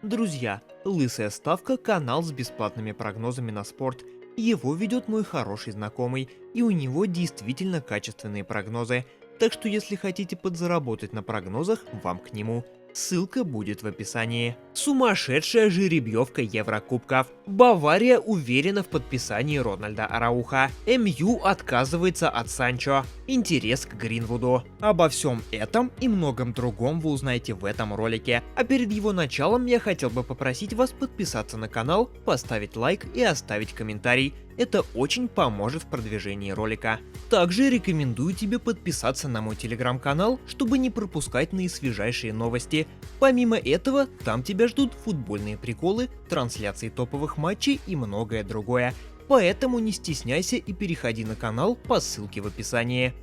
Друзья, Лысая Ставка — канал с бесплатными прогнозами на спорт. Его ведет мой хороший знакомый, и у него действительно качественные прогнозы. Так что если хотите подзаработать на прогнозах, вам к нему. Ссылка будет в описании. Сумасшедшая жеребьевка Еврокубков. Бавария уверена в подписании Рональда Арауха. МЮ отказывается от Санчо. Интерес к Гринвуду. Обо всем этом и многом другом вы узнаете в этом ролике. А перед его началом я хотел бы попросить вас подписаться на канал, поставить лайк и оставить комментарий. Это очень поможет в продвижении ролика. Также рекомендую тебе подписаться на мой телеграм-канал, чтобы не пропускать наисвежайшие новости. Помимо этого, там тебя ждут футбольные приколы, трансляции топовых матчей и многое другое. Поэтому не стесняйся и переходи на канал по ссылке в описании.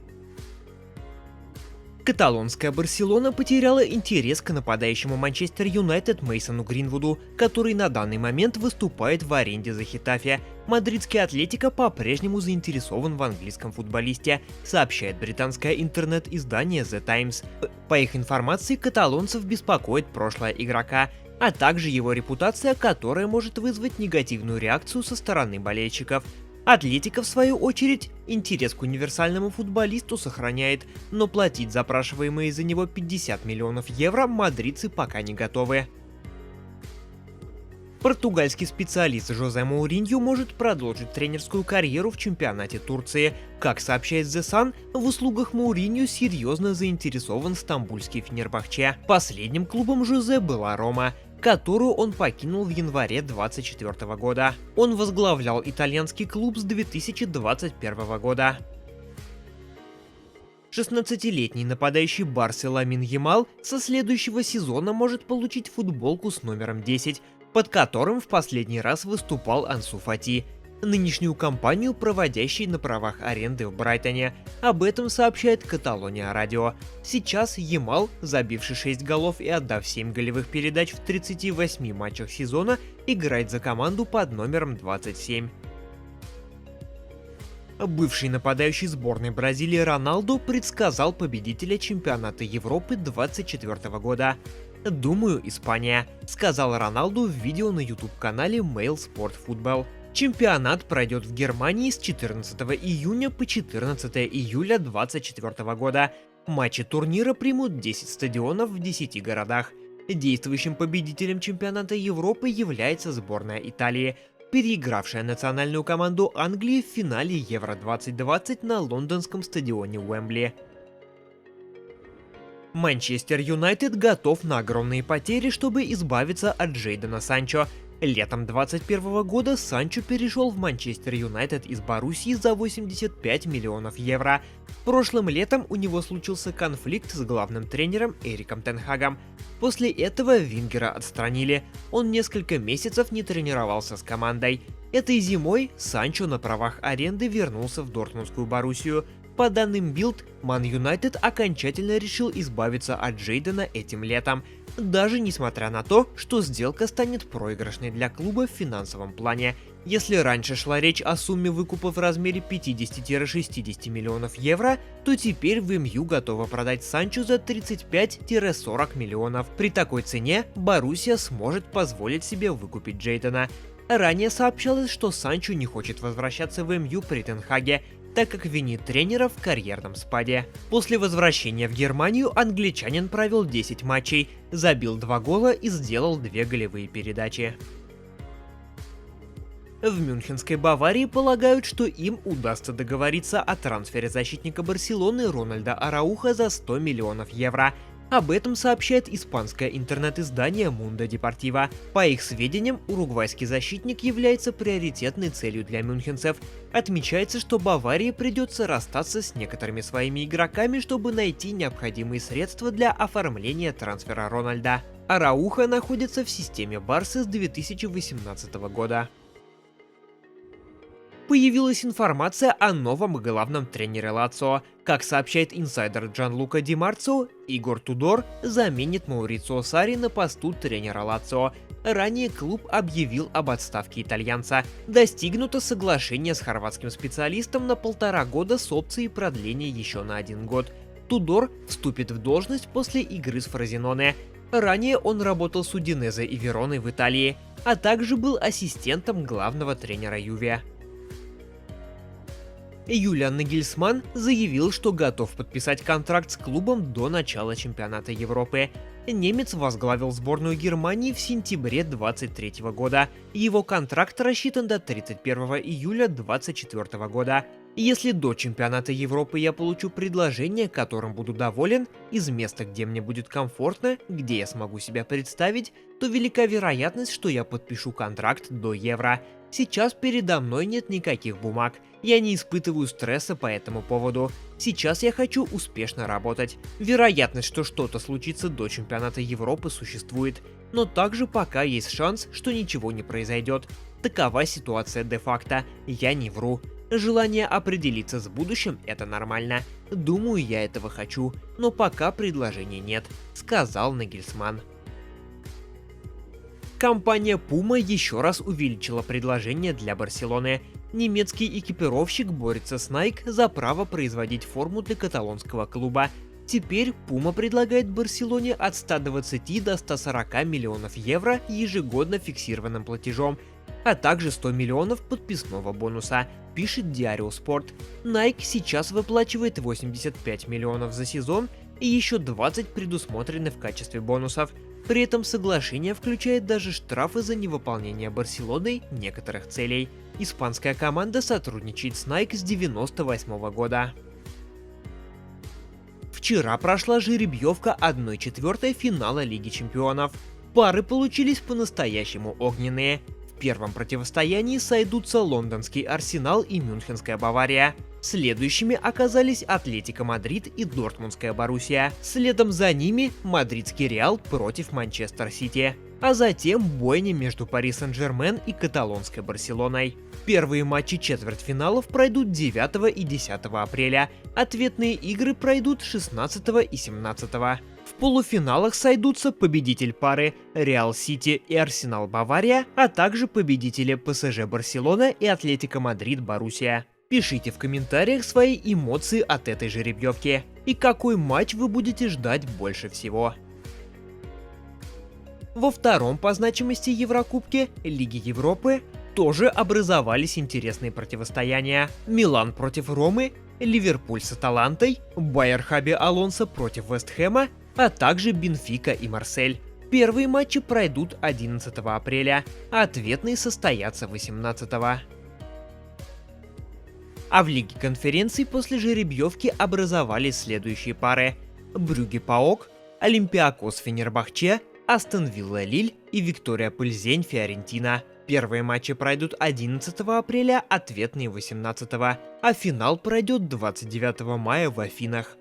Каталонская Барселона потеряла интерес к нападающему Манчестер Юнайтед Мейсону Гринвуду, который на данный момент выступает в аренде за Хетафе. Мадридский Атлетико по-прежнему заинтересован в английском футболисте, сообщает британское интернет-издание The Times. По их информации, каталонцев беспокоит прошлое игрока, а также его репутация, которая может вызвать негативную реакцию со стороны болельщиков. Атлетико, в свою очередь, интерес к универсальному футболисту сохраняет, но платить запрашиваемые за него 50 миллионов евро мадридцы пока не готовы. Португальский специалист Жозе Моуриньо может продолжить тренерскую карьеру в чемпионате Турции. Как сообщает The Sun, в услугах Моуриньо серьезно заинтересован стамбульский Фенербахче. Последним клубом Жозе была Рома, которую он покинул в январе 2024 года. Он возглавлял итальянский клуб с 2021 года. 16-летний нападающий Барсы Ламин Ямал со следующего сезона может получить футболку с номером 10, под которым в последний раз выступал Ансу Фати, нынешнюю кампанию, проводящей на правах аренды в Брайтоне. Об этом сообщает Каталония Радио. Сейчас Ямал, забивший 6 голов и отдав 7 голевых передач в 38 матчах сезона, играет за команду под номером 27. Бывший нападающий сборной Бразилии Роналду предсказал победителя чемпионата Европы 2024 года. «Думаю, Испания», — сказал Роналду в видео на YouTube-канале Mail Sport Football. Чемпионат пройдет в Германии с 14 июня по 14 июля 2024 года. Матчи турнира примут 10 стадионов в 10 городах. Действующим победителем чемпионата Европы является сборная Италии, переигравшая национальную команду Англии в финале Евро-2020 на лондонском стадионе Уэмбли. Манчестер Юнайтед готов на огромные потери, чтобы избавиться от Джейдона Санчо. Летом 2021 года Санчо перешел в Манчестер Юнайтед из Боруссии за 85 миллионов евро. Прошлым летом у него случился конфликт с главным тренером Эриком тен Хагом. После этого Вингера отстранили. Он несколько месяцев не тренировался с командой. Этой зимой Санчо на правах аренды вернулся в Дортмундскую Боруссию. По данным Bild, Ман Юнайтед окончательно решил избавиться от Джейдена этим летом, даже несмотря на то, что сделка станет проигрышной для клуба в финансовом плане. Если раньше шла речь о сумме выкупа в размере 50-60 миллионов евро, то теперь в МЮ готова продать Санчо за 35-40 миллионов. При такой цене Боруссия сможет позволить себе выкупить Джейдена. Ранее сообщалось, что Санчо не хочет возвращаться в МЮ при Тен Хаге, так как винит тренера в карьерном спаде. После возвращения в Германию англичанин провел 10 матчей, забил 2 гола и сделал 2 голевые передачи. В мюнхенской Баварии полагают, что им удастся договориться о трансфере защитника Барселоны Рональда Арауха за 100 миллионов евро. Об этом сообщает испанское интернет-издание Mundo Deportivo. По их сведениям, уругвайский защитник является приоритетной целью для мюнхенцев. Отмечается, что Баварии придется расстаться с некоторыми своими игроками, чтобы найти необходимые средства для оформления трансфера Рональда. Арауха находится в системе Барсы с 2018 года. Появилась информация о новом главном тренере Лацио. Как сообщает инсайдер Джанлука Ди Марцио, Игор Тудор заменит Маурицио Сарри на посту тренера Лацио. Ранее клуб объявил об отставке итальянца. Достигнуто соглашение с хорватским специалистом на 1,5 года с опцией продления еще на 1 год. Тудор вступит в должность после игры с Фрозиноне. Ранее он работал с Удинезе и Вероной в Италии, а также был ассистентом главного тренера Юве. Юлиан Нагельсманн заявил, что готов подписать контракт с клубом до начала чемпионата Европы. Немец возглавил сборную Германии в сентябре 2023 года. Его контракт рассчитан до 31 июля 2024 года. Если до чемпионата Европы я получу предложение, которым буду доволен, из места, где мне будет комфортно, где я смогу себя представить, то велика вероятность, что я подпишу контракт до Евро. Сейчас передо мной нет никаких бумаг. Я не испытываю стресса по этому поводу. Сейчас я хочу успешно работать. Вероятность, что что-то случится до чемпионата Европы, существует. Но также пока есть шанс, что ничего не произойдет. Такова ситуация де-факто. Я не вру. Желание определиться с будущим — это нормально. Думаю, я этого хочу. Но пока предложений нет, сказал Нагельсманн. Компания Puma еще раз увеличила предложение для Барселоны. Немецкий экипировщик борется с Nike за право производить форму для каталонского клуба. Теперь Puma предлагает Барселоне от 120 до 140 миллионов евро ежегодно фиксированным платежом, а также 100 миллионов подписного бонуса, пишет Diario Sport. Nike сейчас выплачивает 85 миллионов за сезон и еще 20 предусмотрены в качестве бонусов. При этом соглашение включает даже штрафы за невыполнение Барселоной некоторых целей. Испанская команда сотрудничает с Nike с 1998 года. Вчера прошла жеребьевка 1/4 финала Лиги Чемпионов. Пары получились по-настоящему огненные. В первом противостоянии сойдутся лондонский Арсенал и Мюнхенская Бавария. Следующими оказались Атлетико Мадрид и Дортмундская Боруссия. Следом за ними Мадридский Реал против Манчестер Сити. А затем бойня между Пари Сен-Жермен и каталонской Барселоной. Первые матчи четвертьфиналов пройдут 9 и 10 апреля. Ответные игры пройдут 16 и 17. В полуфиналах сойдутся победитель пары Реал Сити и Арсенал Бавария, а также победители ПСЖ Барселона и Атлетико Мадрид Боруссия. Пишите в комментариях свои эмоции от этой жеребьевки и какой матч вы будете ждать больше всего. Во втором по значимости Еврокубке Лиги Европы тоже образовались интересные противостояния. Милан против Ромы, Ливерпуль с Аталантой, Байер Хаби Алонсо против Вест Хэма, а также Бенфика и Марсель. Первые матчи пройдут 11 апреля, а ответные состоятся 18. А в Лиге конференций после жеребьевки образовались следующие пары: Брюгге Паок, Олимпиакос Фенербахче, Астон Вилла Лиль и Виктория Пльзень Фиорентина. Первые матчи пройдут 11 апреля, ответные 18, а финал пройдет 29 мая в Афинах.